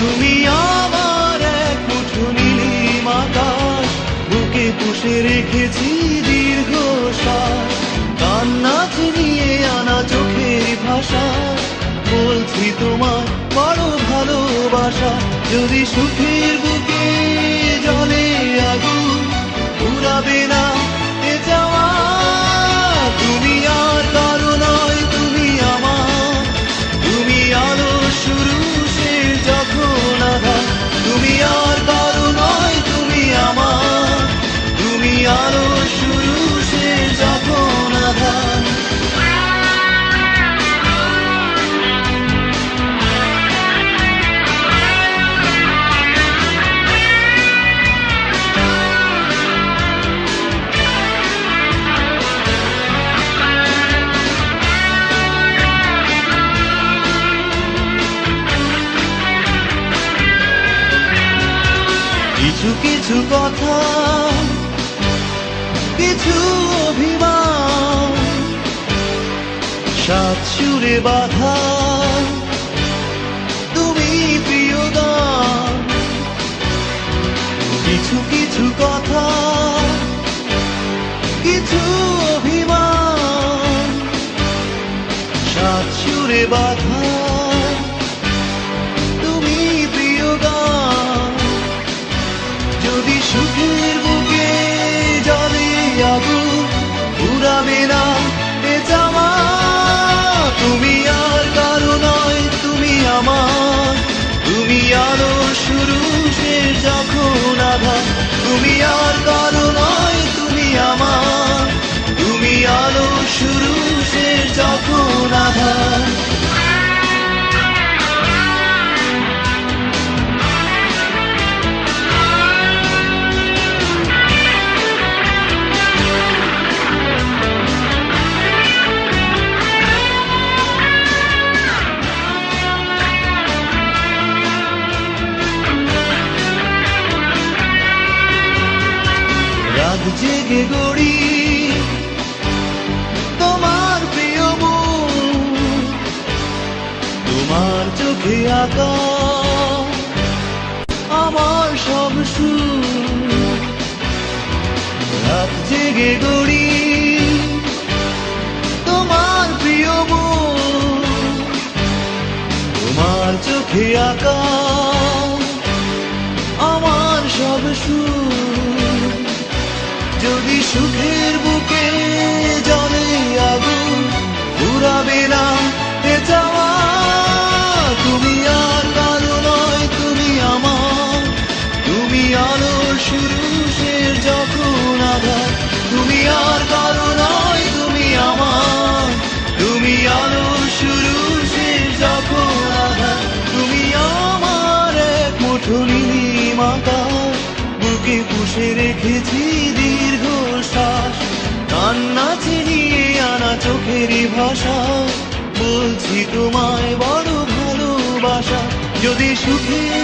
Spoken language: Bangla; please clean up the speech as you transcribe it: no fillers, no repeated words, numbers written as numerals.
তুমি আমার এক মুঠো নীলিম আকাশ, বুকে পুষে রেখেছি দীর্ঘশ্বাস। কান্না চিনিয়ে আনা চোখের ভাষা, বলছি তোমার বড় ভালোবাসা। যদি সুখের বুকে জলে আগুন, পুরাবে না এ যাওয়া। তুমি আর কারো নয়, তুমি আমার, তুমি আলো শুরু শেষ যখন আধার। তুমি আর কারো নয়, তুমি আমার, তুমি আলো শুরু শেষ যখন আধার। কিছু কিছু কথা, কিছু অভিমান, সাত সুরে বাঁধা তুমি প্রিয় গান। কিছু কিছু কথা, কিছু অভিমান, সাত সুরে বাঁধা তুমি প্রিয় গান। যদি সুখের বুকে জলে আগুন, পুরাবে না এ যাওয়া। তুমি আর কারো নয়, তুমি আমার, তুমি আলো শুরু শেষ যখন আধার। তুমি আর কারো নয়, তুমি আমার, তুমি আলো শুরু শেষ যখন আধার। রাত জেগে গড়ি তোমার প্রিয় মুখ, তোমার চোখে আঁকা আমার সব সুখ। রাত জেগে গড়ি তোমার প্রিয় মুখ, তোমার চোখে আঁকা আমার সব সুখ। যদি সুখের বুকে জলে আগুন, পুরাবে না এ যাওয়া। তুমি আর কারো নয়, তুমি আমার, তুমি আলো শুরু শেষ যখন আধার। তুমি আর কারো নয়, তুমি আমার, তুমি আলো শুরু শেষ যখন আধার। তুমি আমার এক মুঠো নীলিম আকাশ, বুকে পুষে রেখেছি দীর্ঘশ্বাস। কান্না চিনিয়ে আনা চোখের ভাষা, বলছি তোমায় বড় ভালোবাসা। যদি সুখের